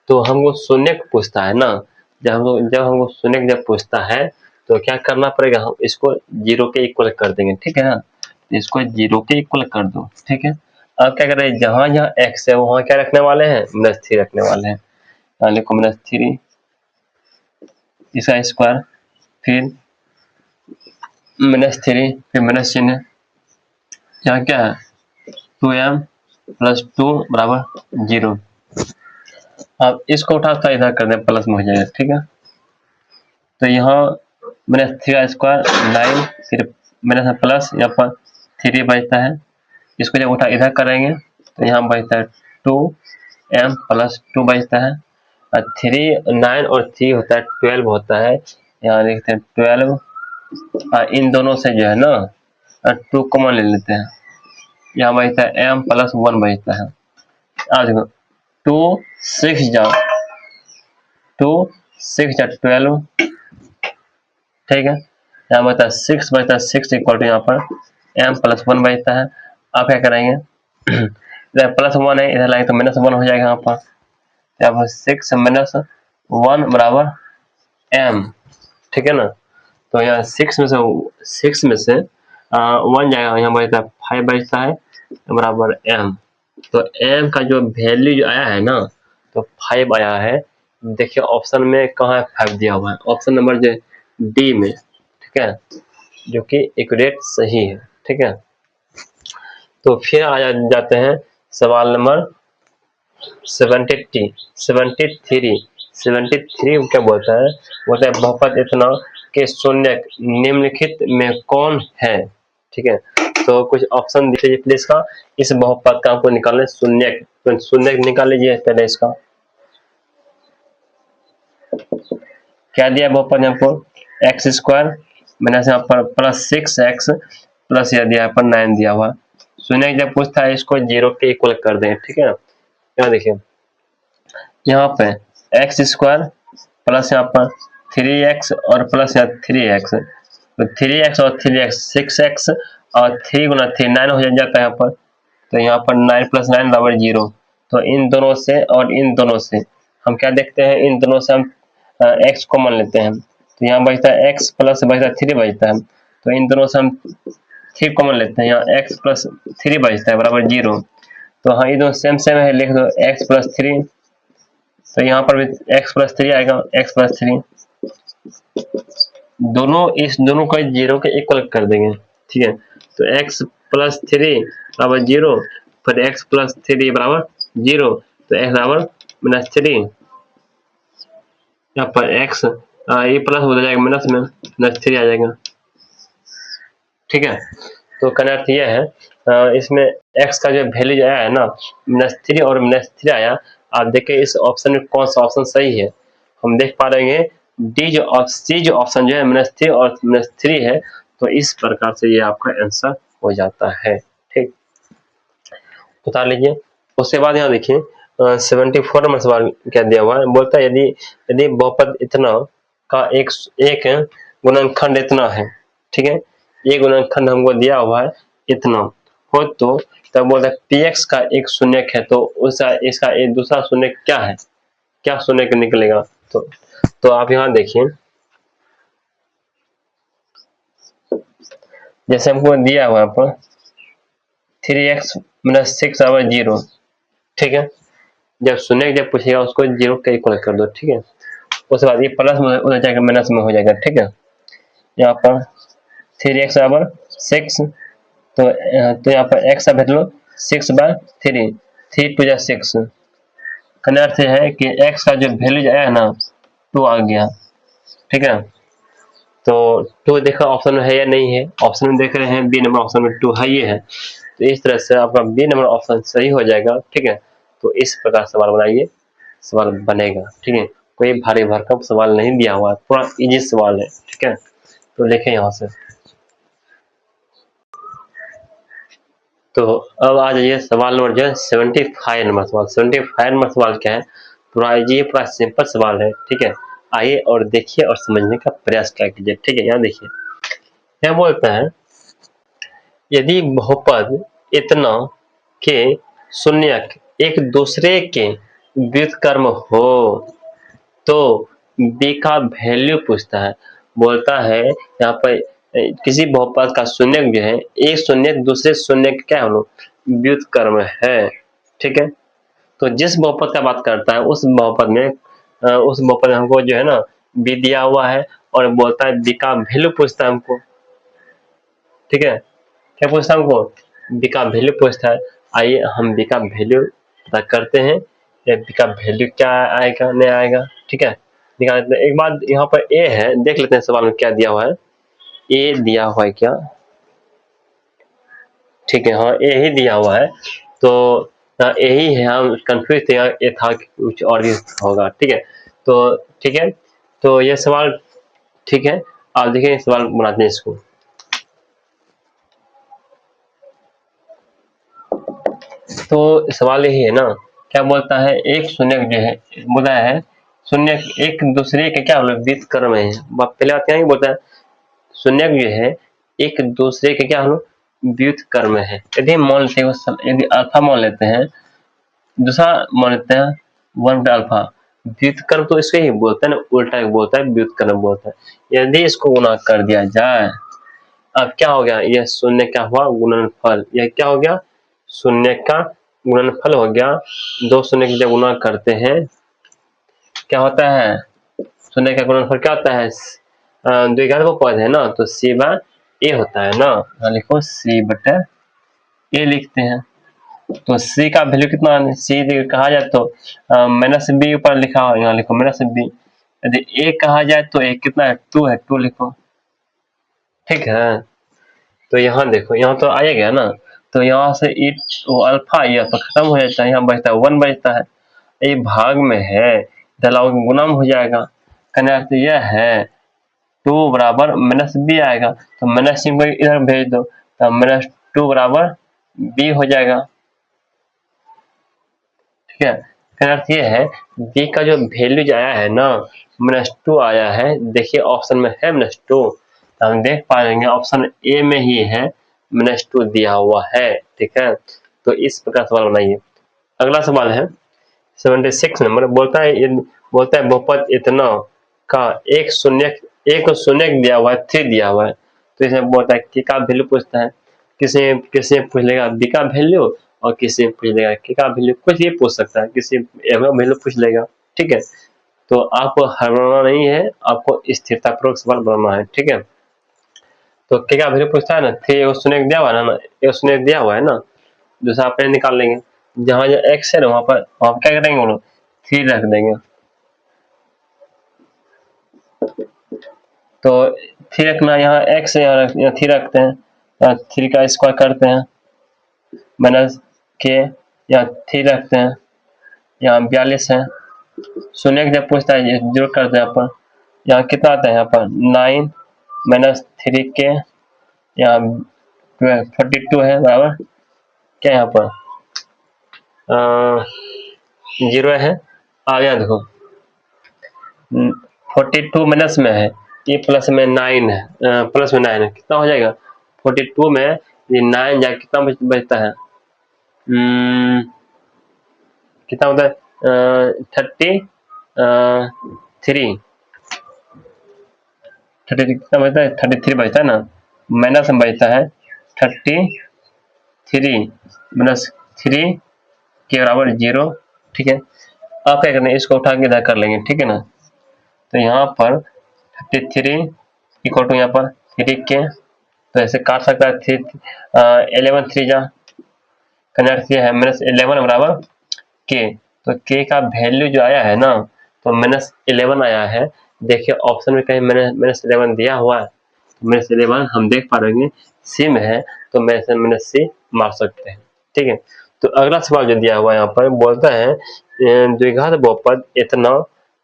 A: तो हमको शून्यक पूछता है ना, जब हमको शून्यक जब पूछता है तो क्या करना पड़ेगा, हम इसको 0 के इक्वल कर देंगे, ठीक है ना। इसको 0 के इक्वल कर दो, ठीक है। अब क्या कर रहे हैं, जहां जहां x है वहां क्या रखने वाले हैं, -3 रखने वाले हैं। यहाँ लिखो -3 इसका स्क्वायर, फिर -3 फिर माइनस चिन्ह, यहाँ क्या है 2m प्लस 2 बराबर 0। अब इसको उठा था इधर कर दें, प्लस में हो जाएगा, ठीक है। तो यहाँ -3 का स्क्वायर 9, फिर माइनस प्लस यहाँ पर 3 बचता है, इसको जब उठा इधर करेंगे तो यहाँ बचता है 2m प्लस 2 बचता है, और 3 9 और 3 होता है 12 होता है, यहाँ लिखते हैं 12। इन दोनों से जो है ना 2 कॉमन ले लेते हैं, यहाँ बचता है m प्लस 1 बचता है। आज 2 6 जा 12, ठीक है। यहाँ बचता है 6 बचता है 6 इक्वल टू यहाँ पर m प्लस 1 बचता है। आप क्या करेंगे इधर प्लस 1 है, इधर लाएंगे तो -1 हो जाएगा यहाँ पर, यहाँ पर 6 माइनस 1 बराबर m, ठीक है ना। तो यहाँ 6 में से 1 जाएगा, यहाँ बचता है 5 बचता है बराबर m। तो m का जो वैल्यू जो आया है ना, तो 5 आया है। देखिए ऑप्शन में कहाँ 5 दिया हुआ है, ऑप्शन नंबर जो डी में, ठीक है, जो कि एक्यूरेट सही है, ठीक है। तो फिर आ जाते हैं सवाल नंबर 73 क्या बोलता है, बहुपद इतना के शून्यक निम्नलिखित में कौन है, ठीक है। तो कुछ ऑप्शन दीजिए प्लीज का, इस बहुपद का आपको निकालना शून्यक, तो शून्यक निकाल लीजिए पहले इसका। क्या दिया बहुपद आपको, एक्स स्क्वायर माइनस यहाँ पर प्लस 6x प्लस यह दिया पर 9 दिया हुआ। शून्यक जब पूछता है इसको 0 के इक्वल कर दें, ठीक है। यहाँ देखिए यहाँ पे एक्स स्क्वायर प्लस यहाँ पर 3x और प्लस या 3x, तो 3x और 3x 6x और 3 गुना 3 9 हो जाता है यहाँ पर। तो यहाँ पर 9 + 9 बराबर 0। तो इन दोनों से और इन दोनों से हम क्या देखते हैं, इन दोनों से हम x कॉमन लेते हैं। तो यहाँ बचता है x प्लस बचता है 3 बचता है। तो इन दोनों से हम 3 कॉमन लेते हैं, यहाँ x + 3 बचता है बराबर 0। तो हाँ ये दोनों सेम सेम है, लिख दो x + 3। तो यहाँ पर भी x + 3 आएगा, x + 3 दोनों इस दोनों को 0 के इक्वल कर देंगे, ठीक है। तो x + 3 बराबर 0, फिर x + 3 बराबर 0, तो x बराबर -3। यहाँ पर x ये प्लस हो जाएगा माइनस में, -3 आ जाएगा, ठीक है। तो कहने अर्थ यह है इसमें x का जो वैल्यू आया है ना -3 और -3 आया। आप देखिए इस ऑप्शन में कौन सा ऑप्शन सही है। हम देख पा रहे हैं सी जो ऑप्शन जो है -3 और -3 है। तो इस प्रकार से ये आपका आंसर हो जाता है, ठीक। उतार लीजिए। उसके बाद यहाँ देखिए 74 नंबर सवाल क्या दिया हुआ है। बोलता है यदि यदि बहुपद इतना का एक गुणनखंड इतना है, ठीक है, ये गुणनखंड हमको दिया हुआ है इतना हो, तो तब बोलता है px का एक शून्यक है, तो उसका इसका एक दूसरा शून्यक क्या है, क्या शून्यक निकलेगा। तो आप यहाँ देखिए, जैसे हमको दिया हुआ पर 3x - 6 = 0, ठीक है। जब शून्यक जब पूछेगा उसको 0 के इक्वल कर दो, ठीक है। उसके बाद ये प्लस में हो जाएगा, माइनस में हो जाएगा, ठीक है। यहाँ पर 3x = 6, तो यहाँ पर x का वैल्यू 6/3, 3 × 2 = 6। कहने अर्थ है कि x का जो वैल्यू आया है ना 2 आ गया, ठीक है। तो 2 देखा ऑप्शन में है या नहीं है, ऑप्शन में देख रहे हैं बी नंबर ऑप्शन में 2 है, ये है। तो इस तरह से आपका बी नंबर ऑप्शन सही हो जाएगा, ठीक है। तो इस प्रकार सवाल बनाइए, सवाल बनेगा, ठीक है। कोई भारी भरकम सवाल नहीं दिया हुआ है, पूरा इजी सवाल है, ठीक है। तो देखें यहाँ से, तो अब आ जाइए सवाल नंबर जो है 75 नंबर सवाल। 75 नंबर सवाल क्या है, पूरा इजी, पूरा सिंपल सवाल है, ठीक है। आइए और देखिए और समझने का प्रयास क्या कीजिए, ठीक है। यहाँ देखिए क्या बोलता है, यदि बहुपद इतना के शून्यक एक दूसरे के व्युत्क्रम हो तो b का वैल्यू पूछता है। बोलता है यहाँ पर किसी बहुपद का शून्यक जो है, एक शून्यक दूसरे शून्यक क्या है, व्युत्क्रम है, ठीक है। तो जिस बहुपद का बात करता है उस बहुपद में हमको जो है ना b दिया हुआ है, और बोलता है b का वैल्यू पूछता है हमको, ठीक है। क्या पूछता है हमको, b का वैल्यू पूछता है। आइए हम b का वैल्यू पता करते हैं, b का वैल्यू क्या आएगा नहीं आएगा, ठीक है। निकाल लेते हैं। एक बात यहाँ पर a है, देख लेते हैं सवाल में क्या दिया हुआ है। a दिया हुआ है क्या, ठीक है, हाँ a ही दिया हुआ है। तो a ही है, हम कंफ्यूज थे, ये था कुछ और भी होगा, ठीक है। तो ठीक है, तो ये सवाल ठीक है। आप देखिए सवाल बनाते हैं इसको। तो सवाल यही है ना, क्या बोलता है, एक शून्यक जो है बोला है, शून्यक एक दूसरे के क्या व्युत्क्रम है। पहले बात क्या बोलता है, शून्यक जो है एक दूसरे के क्या व्युत्क्रम है। यदि मान लेते हैं, यदि अल्फा मान लेते हैं, दूसरा मान लेते हैं 1/α, व्युत्क्रम तो इसको ही बोलते हैं ना, उल्टा बोलता है, व्युत्क्रम बोलता है। यदि इसको गुणा कर दिया जाए, अब क्या हो गया, यह शून्य क्या हुआ, गुणनफल। यह क्या हो गया, शून्य का गुणनफल हो गया। दो शून्य की जब गुणा करते हैं क्या होता है, शून्य का गुणनफल क्या होता है, द्विघात बहुपद है ना, तो c/a होता है ना। यहाँ लिखो c/a लिखते हैं। तो c का वैल्यू कितना, c कहा जाए तो -b ऊपर लिखा हो, यहाँ लिखो -b। यदि a कहा जाए तो a कितना है, 2 है, 2 लिखो, ठीक है। तो यहाँ देखो, यहाँ तो आया गया ना, तो यहाँ से वो अल्फा ये तो खत्म हो जाता है, यहाँ बचता है 1 बचता है। ये भाग में है, दलाव गुणा में हो जाएगा। कहने अर्थ यह है 2 बराबर -b आएगा, तो माइनस को इधर भेज दो, तो -2 बराबर b हो जाएगा, ठीक है। इसका अर्थ ये है बी का जो वैल्यू जो आया है ना -2 आया है, देखिए ऑप्शन में है -2, तो हम देख पाएंगे ऑप्शन ए में ही है -2 दिया हुआ है। ठीक है, तो इस प्रकार सवाल बनाइए। अगला सवाल है 76 नंबर, बोलता है बहुपद इतना का एक शून्य दिया हुआ है, 3 दिया हुआ है, तो इसमें बोलता है के का वैल्यू पूछता है। किसी पूछ लेगा बी का वैल्यू और किसी पूछ लेगा के का वैल्यू, कुछ ये पूछ सकता है, किसी ए का वैल्यू पूछ लेगा। ठीक है, तो आपको हड़बड़ाना नहीं है, आपको स्थिरतापूर्वक सवाल बनाना है। ठीक है, तो के का वैल्यू पूछता है ना, 3 एगो शून्य दिया हुआ है ना, एक शून्य दिया हुआ है ना, दूसरा आप निकाल लेंगे, जहां एक्स है ना वहां पर क्या करेंगे बोलो, 3 रख देंगे, तो 3 रखना, यहाँ एक्स है, यहाँ 3 रखते हैं, यहाँ 3 का स्क्वायर करते हैं, माइनस के, यहाँ 3 रखते हैं, यहाँ 42 है, शून्य जब पूछता है जोड़ करते हैं अपन, यहाँ कितना आता है, यहाँ पर 9 -3 के, यहाँ 42 है बराबर क्या, यहाँ पर 0 है, आ गया देखो 42 माइनस में है, ये प्लस में 9 है, प्लस में 9 है, कितना हो जाएगा 42 में ये 9 जाए कितना बचता है, कितना होता है 33 कितना बचता है, 33 बचता है ना, माइनस में बचता है 33 माइनस 3 के बराबर 0। ठीक है, आप क्या करना है, इसको उठा के इधर कर लेंगे। ठीक है ना, तो यहाँ पर 33 इक्वल टू यहाँ पर 3 के, तो ऐसे काट सकता है 11 3 जा कनेक्ट किया है -11 बराबर के, तो के का वैल्यू जो आया है ना, तो -11 आया है। देखिए ऑप्शन में कहीं -11 दिया हुआ है, -11 हम देख पा रहे हैं सी में है, तो -c मार सकते हैं। ठीक है, तो अगला सवाल जो दिया हुआ है यहाँ पर बोलता है द्विघात बहुपद इतना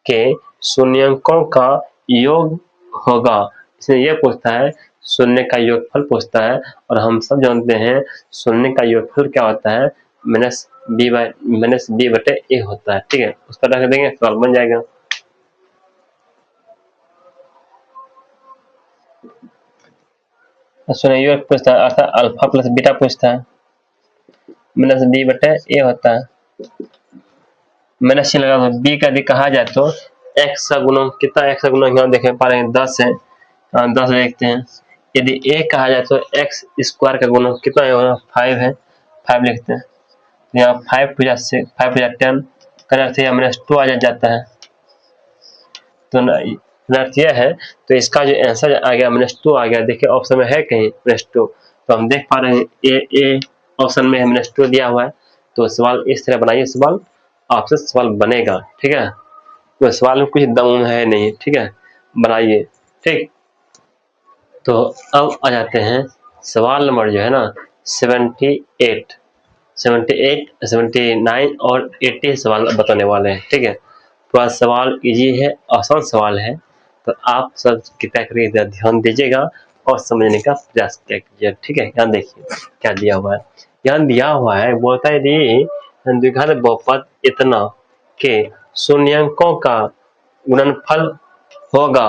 A: के शून्यंकों का योग होगा। इसमें यह पूछता है शून्य का योगफल पूछता है, और हम सब जानते हैं शून्य का योगफल क्या होता है, -b बटे a होता है। ठीक है, उसका रख देंगे, सवाल बन जाएगा। शून्य योग पूछता है अर्थात अल्फा प्लस बीटा पूछता है, -b बटे a होता है, -c लगा दो, b का यदि कहा जाए तो x का गुणक कितना, x का गुणक यहाँ देख पा रहे हैं 10 है, 10 देखते हैं। यदि a कहा जाए तो x स्क्वायर का गुणक कितना है, 5 है, 5 लिखते हैं। यहाँ 5 टू 10 करंट से -2 आ जाता है, तो अर्थ यह है, तो इसका जो आंसर आ गया -2 आ गया। देखिए ऑप्शन में है कहीं -2, तो हम देख पा रहे हैं ए ऑप्शन में -2 दिया हुआ है, तो सवाल इस तरह बनाइए, सवाल आपसे सवाल बनेगा। ठीक है, तो सवाल में कुछ दम है नहीं। ठीक है, बनाइए। ठीक, तो अब आ जाते हैं सवाल नंबर जो है ना 78, 79 और 80 सवाल बताने वाले हैं। ठीक है, तो आज सवाल इजी है, आसान सवाल है, तो आप सब कृपया करके ध्यान दीजिएगा और समझने का प्रयास कीजिए। ठीक है, यहाँ देखिए क्या दिया हुआ है, यहाँ दिया हुआ है बोलता है द्विघात बहुपद इतना के शून्यंकों का गुणनफल होगा,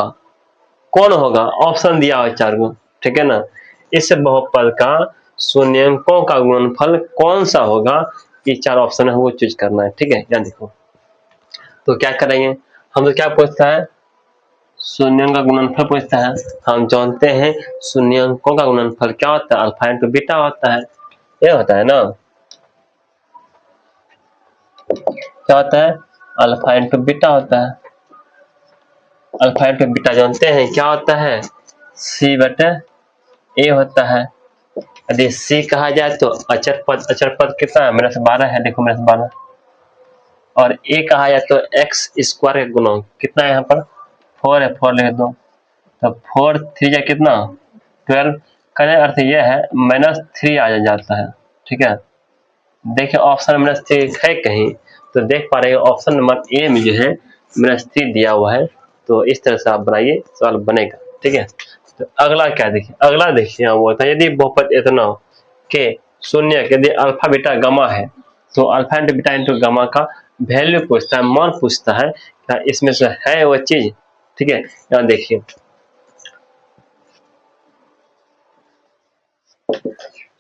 A: कौन होगा, ऑप्शन दिया हुआ 4 गो। ठीक है ना, इस बहुपद का शून्यंकों का गुणनफल कौन सा होगा, ये 4 ऑप्शन है, वो चूज करना है। ठीक है, यहाँ देखो, तो क्या करेंगे हम, तो क्या पूछता है शून्यंक का गुणनफल पूछता है। हम जानते हैं शून्यंकों का गुणनफल क्या होता है, अल्फा इंटू बीटा होता है, ये होता है ना, क्या होता है, अल्फा इंटू बीटा होता है। अल्फा इंटू बीटा जानते हैं क्या होता है, सी बटे ए होता है। यदि सी कहा जाए तो अचर पद कितना है, -12 है, देखो -12, और ए कहा जाए तो एक्स स्क्वायर का गुणक कितना है, यहाँ पर 4 है, 4 लिख दो, तो 4 3 जा कितना 12, कहने अर्थ यह है -3 आ जाता है। ठीक है, देखिए ऑप्शन -3 है कहीं, तो देख पा रहे हैं ऑप्शन नंबर ए में जो है -3 दिया हुआ है, तो इस तरह से आप बनाइए, सवाल बनेगा। ठीक है, तो अगला क्या देखिए, अगला देखिए यहाँ बोलता है यदि बहुपद इतना के शून्य यदि अल्फा बीटा गामा है, तो alpha into beta into gamma का वैल्यू पूछता है, मान पूछता है, क्या इसमें से है वो चीज, ठीक है। यहाँ देखिए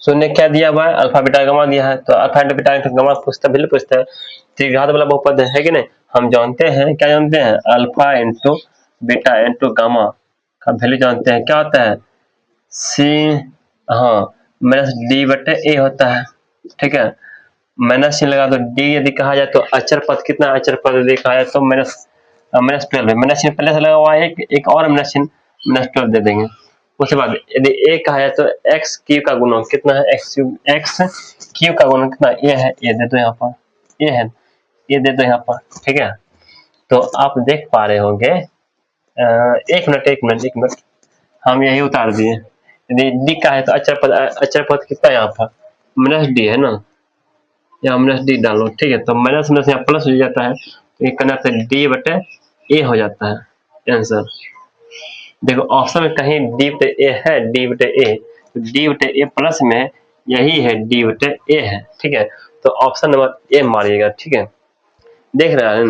A: शून्य क्या दिया हुआ है, अल्फा बीटा गामा दिया है, तो alpha into beta into gamma पूछता है, वैल्यू पूछता है, त्रिघात वाला बहुपद है कि नहीं, हम जानते हैं, क्या जानते हैं, alpha into beta into gamma का वैल्यू जानते हैं, क्या होता है, सी, हाँ, माइनस डी बटे ए होता है, ठीक है। माइनस चिन्ह लगा तो डी यदि कहा जाए तो अचर पद कितना, अचर पद यदि कहा जाए तो माइनस माइनस 12 माइनस चिन्ह पहले से लगा हुआ है, एक और माइनस चिन्ह माइनस 12 दे देंगे। उसके बाद यदि ए कहा जाए तो एक्स क्यू का गुणन कितना है, एक्स क्यू का गुणन कितना, ए है, ए दे दो यहाँ पर, ए है, ए दे दो यहाँ पर, ठीक है। तो आप देख पा रहे होंगे, एक मिनट हम यही उतार दिए, यदि डी का है तो अचर पद कितना है यहाँ पर, माइनस डी है ना, यहाँ माइनस डी डालो, ठीक है। तो माइनस में से यहाँ प्लस हो जाता है, तो ये करना से डी बटे ए हो जाता है आंसर। देखो ऑप्शन में कहीं डी बटे ए है, डी बटे ए, तो डी बटे ए प्लस में यही है, डी बटे ए है, ठीक है। तो ऑप्शन नंबर ए मारिएगा, ठीक है। देख रहे हैं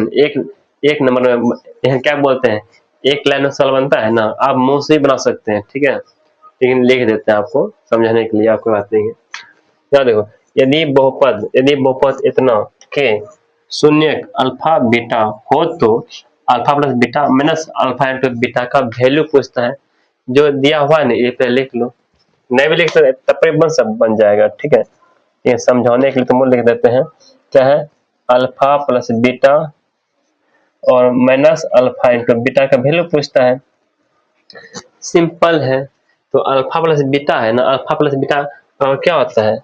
A: एक नंबर में यहाँ क्या बोलते हैं, एक लाइन में सवाल बनता है ना, आप मुंह से ही बना सकते हैं, ठीक है, लेकिन लिख देते हैं आपको समझाने के लिए, आपको बात नहीं है। यहाँ देखो, यदि बहुपद इतना के शून्य अल्फा बीटा हो तो alpha plus beta minus alpha into beta का वैल्यू पूछता है, जो दिया हुआ है ना ये पहले लिख लो, नहीं भी लिख सकते तब पर सब बन जाएगा, ठीक है। ये समझाने के लिए तुम लिख देते हैं, क्या है, अल्फा प्लस बीटा और माइनस अल्फा इंटू बीटा का वैल्यू पूछता है, सिंपल है। तो अल्फा प्लस बीटा है ना, अल्फा प्लस बीटा क्या होता है,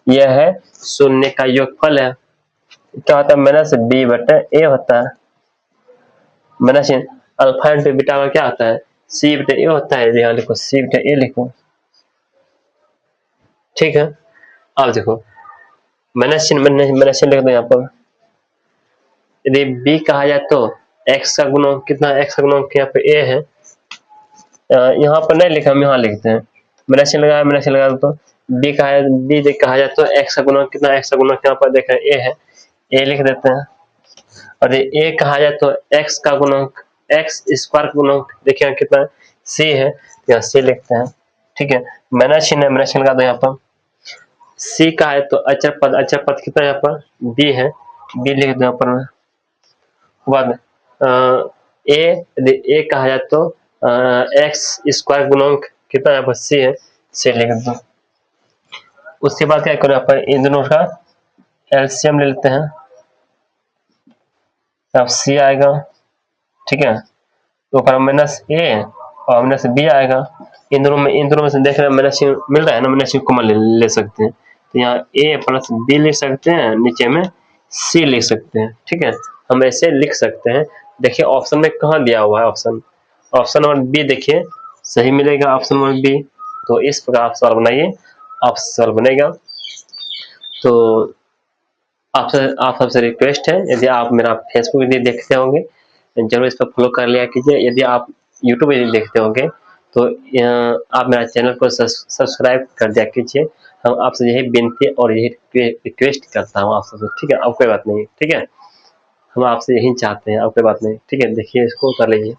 A: यह है शून्य का योगफल है, क्या होता है, माइनस बी बटे ए होता है, माइनस अल्फा इंटू बीटा का क्या होता है, सी बटे ए होता है, यहाँ लिखो सी बटे ए लिखो, ठीक है। अब देखो माइनस चिन्ह लिख दो यहाँ पर, यदि बी कहा जाए तो एक्स का गुणक कितना, एक्स का गुणक यहाँ पे ए है, यहाँ पर नहीं लिखा, हम यहाँ लिखते हैं, माइनस चिन्ह लगा तो बी कहा जाए तो एक्स का गुणक कितना, एक्स का गुणक यहाँ पर देख रहे हैं ए है, ए लिख देते हैं। और ए कहा जाए तो एक्स का गुणक, एक्स स्क्वायर का गुणक देखिए कितना सी है, यहाँ सी लिखते हैं, ठीक है। माइनस चिन्ह लगा दो यहाँ पर, सी का है तो अचर पद कितना यहाँ पर बी है, बी लिख दो यहाँ पर। बाद ए कहा जाए तो एक्स स्क्वायर गुणक कितना यहाँ पर सी है, सी लिख दो। उसके बाद क्या करो, यहाँ पर इन दोनों का एलसीएम ले लेते हैं, अब सी आएगा, ठीक है। तो ऊपर माइनस ए और माइनस बी आएगा, इन दोनों में से देख रहे हैं माइनस मिल रहा है ना, माइनस कॉमन ले सकते हैं, तो यहाँ ए प्लस बी लिख सकते हैं, नीचे में सी लिख सकते हैं, ठीक है। हम ऐसे लिख सकते हैं। देखिए ऑप्शन में कहाँ दिया हुआ है, ऑप्शन नंबर बी देखिए सही मिलेगा, ऑप्शन नंबर बी। तो इस प्रकार आप सवाल बनाइए, आप सवाल बनेगा। तो आप सबसे रिक्वेस्ट है, यदि आप मेरा फेसबुक यदि देखते होंगे जरूर इस पर फॉलो कर लिया कीजिए, यदि आप यूट्यूब यदि देखते होंगे तो आप मेरा चैनल को सब्सक्राइब कर दिया कीजिए। हम आपसे यही विनती और यही रिक्वेस्ट करता हूँ आप सबसे, ठीक है। अब कोई बात नहीं, ठीक है, हम आपसे यही चाहते हैं, अब कोई बात नहीं, ठीक है। देखिए इसको कर लीजिए।